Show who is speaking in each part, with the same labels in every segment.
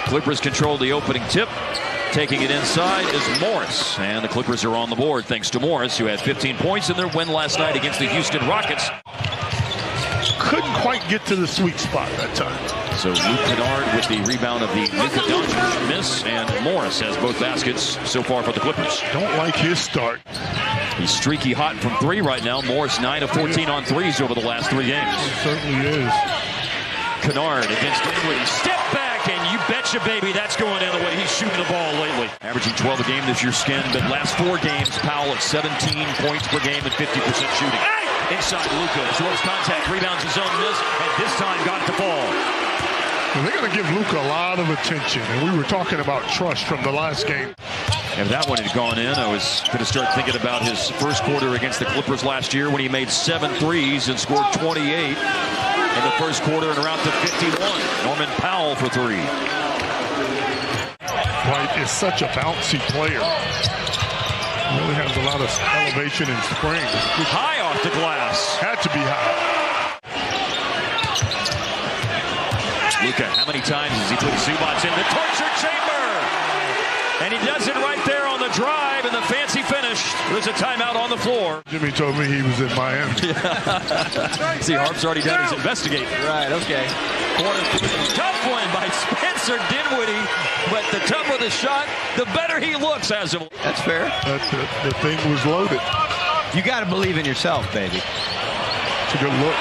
Speaker 1: Clippers control the opening tip. Taking it inside is Morris, and the Clippers are on the board thanks to Morris, who had 15 points in their win last night against the Houston Rockets.
Speaker 2: Couldn't quite get to the sweet spot that time.
Speaker 1: So Luke Kennard with the rebound of the Luka Doncic miss, and Morris has both baskets so far for the Clippers.
Speaker 2: Don't like his start.
Speaker 1: He's streaky hot from three right now. Morris 9 of 14 on threes over the last 3 games.
Speaker 2: It certainly is.
Speaker 1: Kennard against Dinwiddie. Step back, and you betcha, baby, that's going in the way he's shooting the ball lately. Averaging 12 a game this year, Skin, but last 4 games, Powell at 17 points per game and 50% shooting. Inside Luka, absorbs contact, rebounds his own miss, and this time got it to fall.
Speaker 2: Well, they're going to give Luka a lot of attention, and we were talking about trust from the last game.
Speaker 1: If that one had gone in, I was going to start thinking about his first quarter against the Clippers last year when he made 7 threes and scored 28 in the first quarter and around to 51. Norman Powell for 3.
Speaker 2: White is such a bouncy player. Really has a lot of elevation and spring.
Speaker 1: High off the glass.
Speaker 2: Had to be high.
Speaker 1: Luka, how many times has he put Zubats in the torture chamber? And he does it right there on the drive and the fancy finish. There's a timeout on the floor.
Speaker 2: Jimmy told me he was in Miami.
Speaker 1: See, Harp's already done his investigating.
Speaker 3: Right, okay.
Speaker 1: Corner 3. Tough one by Spencer Dinwiddie. But the tougher the shot, the better he looks as of.
Speaker 3: That's fair.
Speaker 2: The thing was loaded.
Speaker 3: You got to believe in yourself, baby.
Speaker 2: It's a good look.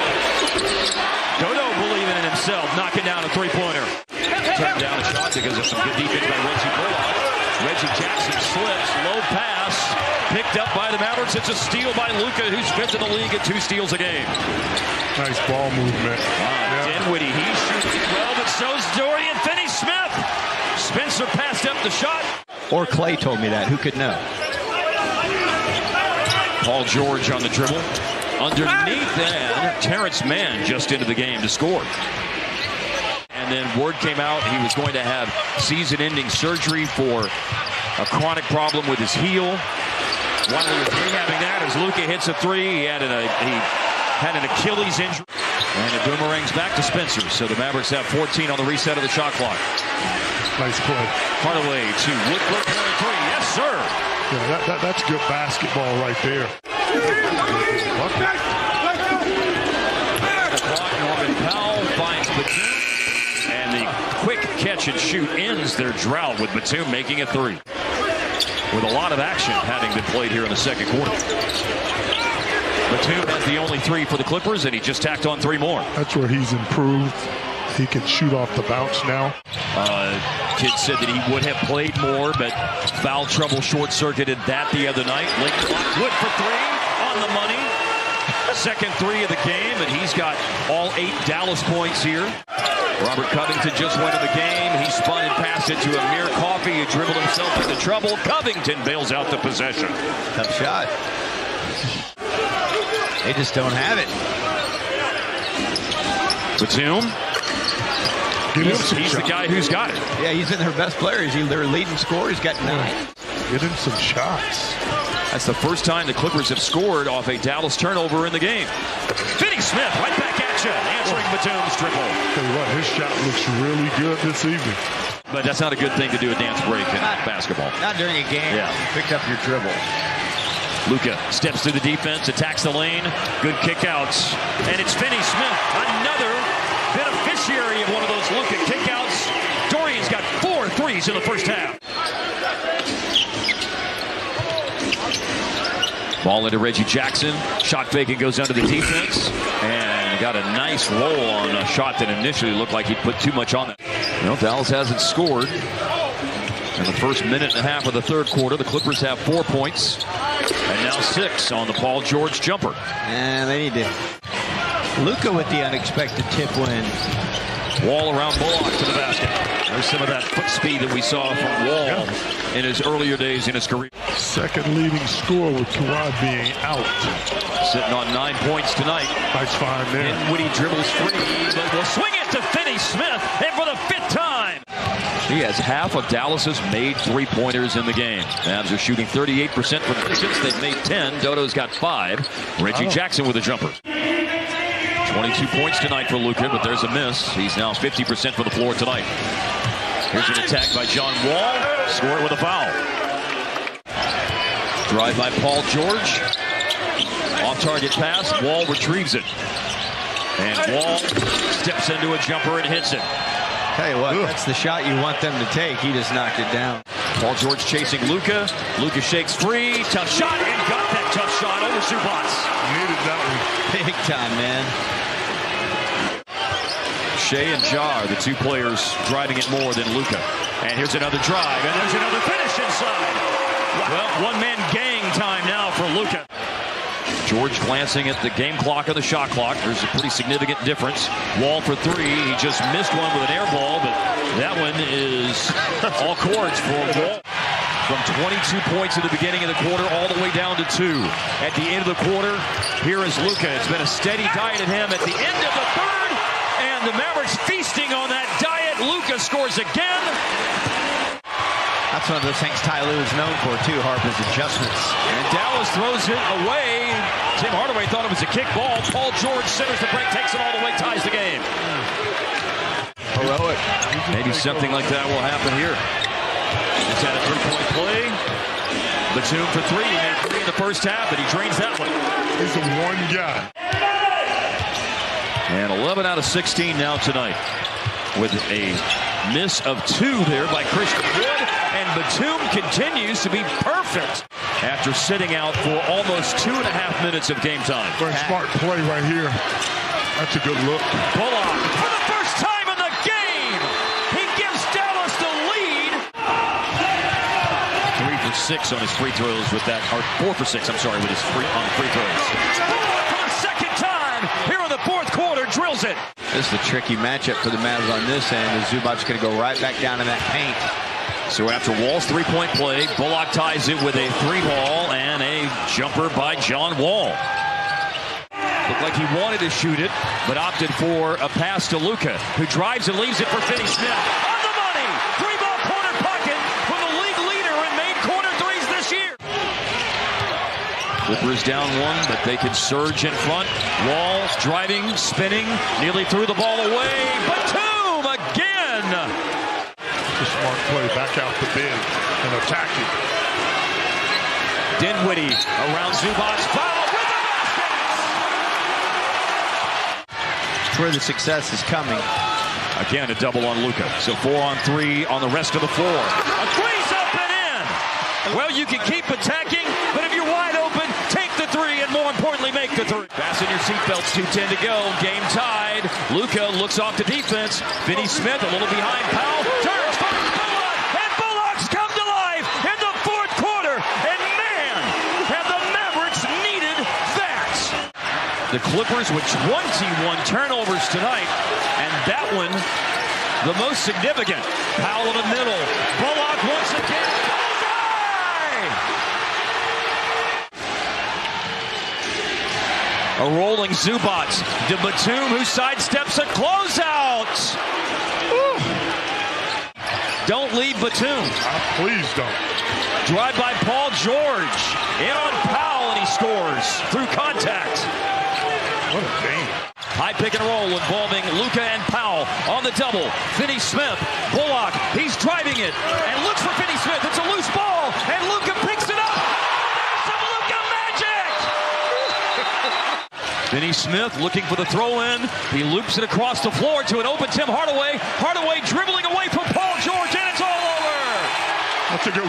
Speaker 1: Dodo believing in himself, knocking down a 3-pointer. Turned down a shot because of some good defense by Reggie Bullock. Reggie Jackson slips, low pass, picked up by the Mavericks. It's a steal by Luka, who's 5th in the league at 2 steals a game.
Speaker 2: Nice ball movement.
Speaker 1: Dinwiddie, he's shooting well, but so's Dorian Finney-Smith. Spencer passed up the shot.
Speaker 3: Or Clay told me that. Who could know?
Speaker 1: Paul George on the dribble. Underneath, and Terrence Mann just into the game to score. And then word came out he was going to have season-ending surgery for a chronic problem with his heel. While he was rehabbing that, as Luka hits a 3, he had an Achilles injury. And it boomerangs back to Spencer. So the Mavericks have 14 on the reset of the shot clock.
Speaker 2: Nice play.
Speaker 1: Hardaway to Woodford for a 3. Yes, sir.
Speaker 2: Yeah, that's good basketball right there.
Speaker 1: Norman Powell finds Batum. And the quick catch and shoot ends their drought with Batum making a 3. With a lot of action having been played here in the second quarter. Batum has the only 3 for the Clippers, and he just tacked on 3 more.
Speaker 2: That's where he's improved. He can shoot off the bounce now.
Speaker 1: Kid said that he would have played more, but foul trouble short-circuited that the other night. Lake Wood for 3 on the money. Second 3 of the game, and he's got all 8 Dallas points here. Robert Covington just went to the game. He spun and passed it to Amir Coffey, who dribbled himself into trouble. Covington bails out the possession.
Speaker 3: Tough shot. They just don't have it.
Speaker 1: Batum. He's the guy who's got it.
Speaker 3: Yeah, he's been their best player. He's their leading scorer. He's got 9.
Speaker 2: Get him some shots.
Speaker 1: That's the first time the Clippers have scored off a Dallas turnover in the game. Finney-Smith right back at you, answering Batum's triple.
Speaker 2: Tell you what, his shot looks really good this evening.
Speaker 1: But that's not a good thing to do a dance break in basketball.
Speaker 3: Not during a game.
Speaker 1: Yeah.
Speaker 3: Pick up your dribble.
Speaker 1: Luka steps through the defense, attacks the lane. Good kickouts. And it's Finney-Smith, another beneficiary of one of those Luka kickouts. Dorian's got 4 threes in the first half. Ball into Reggie Jackson. Shot fake and goes under the defense. And got a nice roll on a shot that initially looked like he'd put too much on it. Well, Dallas hasn't scored in the first minute and a half of the third quarter. The Clippers have 4 points. And now 6 on the Paul George jumper.
Speaker 3: And they need to. Luka with the unexpected tip win.
Speaker 1: Wall around Bullock to the basket. There's some of that foot speed that we saw from Wall in his earlier days in his career.
Speaker 2: Second leading scorer with Kawhi being out.
Speaker 1: Sitting on 9 points tonight.
Speaker 2: Nice find there.
Speaker 1: Dinwiddie dribbles free, but will swing it to Finney-Smith, and for the 5th time. He has half of Dallas's made 3-pointers in the game. Mavs are shooting 38% from distance. They've made 10. Dodo's got 5. Reggie Jackson with a jumper. 20 22 points tonight for Luka, but there's a miss. He's now 50% for the floor tonight. Here's an attack by John Wall. Score it with a foul. Drive by Paul George. Off-target pass. Wall retrieves it. And Wall steps into a jumper and hits it.
Speaker 3: Tell you what, that's the shot you want them to take. He just knocked it down.
Speaker 1: Paul George chasing Luka. Luka shakes free. Tough shot, and got that tough shot over Zubac.
Speaker 2: Needed that one.
Speaker 3: Big time, man.
Speaker 1: Shea and Ja are the two players driving it more than Luka. And here's another drive, and there's another finish inside. Well, one-man gang time now for Luka. George glancing at the game clock and the shot clock. There's a pretty significant difference. Wall for three. He just missed one with an air ball, but that one is all chords for Wall. From 22 points at the beginning of the quarter all the way down to 2. At the end of the quarter, here is Luka. It's been a steady diet of him at the end of the third, and the Mavericks feasting on that diet. Luka scores again.
Speaker 3: That's one of those things Ty Lue is known for, too, Harper's adjustments.
Speaker 1: And Dallas throws it away. Tim Hardaway thought it was a kick ball. Paul George centers the break, takes it all the way, ties the game.
Speaker 3: Heroic.
Speaker 1: Maybe something like that will happen here. It's at a three-point play. Batum for three. He made three in the first half, but he drains that one.
Speaker 2: He's the one guy.
Speaker 1: And 11 out of 16 now tonight, with a miss of 2 there by Christian Wood. And Batum continues to be perfect after sitting out for almost 2.5 minutes of game time.
Speaker 2: Very smart play right here. That's a good look.
Speaker 1: Bullock for the first time in the game. He gives Dallas the lead. 3 for 6 on his free throws with that, or 4 for 6, I'm sorry, with his free throws. Bullock for the second time here in the fourth quarter drills it.
Speaker 3: This is a tricky matchup for the Mavs on this end, as Zubac's going to go right back down in that paint.
Speaker 1: So after Wall's three-point play, Bullock ties it with a 3-ball and a jumper by John Wall. Looked like he wanted to shoot it, but opted for a pass to Luka, who drives and leaves it for Finney Smith. On the money! 3-ball corner pocket for the league leader in made corner threes this year. Clippers down 1, but they can surge in front. Wall driving, spinning, nearly threw the ball away. Batum again!
Speaker 2: A smart play, back out the big and attack it.
Speaker 1: Dinwiddie around Zubac, foul with the basket!
Speaker 3: It's where the success is coming.
Speaker 1: Again, a double on Luka. So 4 on 3 on the rest of the floor. A three's up and in! Well, you can keep attacking, but if you're wide open, take the 3, and more importantly, make the 3. Fasten your seatbelts, 2:10 to go. Game tied. Luka looks off the defense. Finney Smith a little behind Powell. Turns, finds Bullock, and Bullock's come to life in the fourth quarter. And man, have the Mavericks needed that. The Clippers with 21 turnovers tonight, and that one the most significant. Powell in the middle. Bullock once again. A rolling Zubac to Batum, who sidesteps a closeout. Woo. Don't leave Batum.
Speaker 2: Please don't.
Speaker 1: Drive by Paul George. In on Powell, and he scores through contact.
Speaker 2: What a game.
Speaker 1: High pick and roll involving Luka and Powell on the double. Finney Smith, Bullock, he's driving it and looks for Finney Smith. It's a loose ball, and Luka picks it up. Some Luka magic! Finney Smith looking for the throw-in. He loops it across the floor to an open Tim Hardaway. Hardaway dribbling away from Paul George, and it's all over.
Speaker 2: That's a good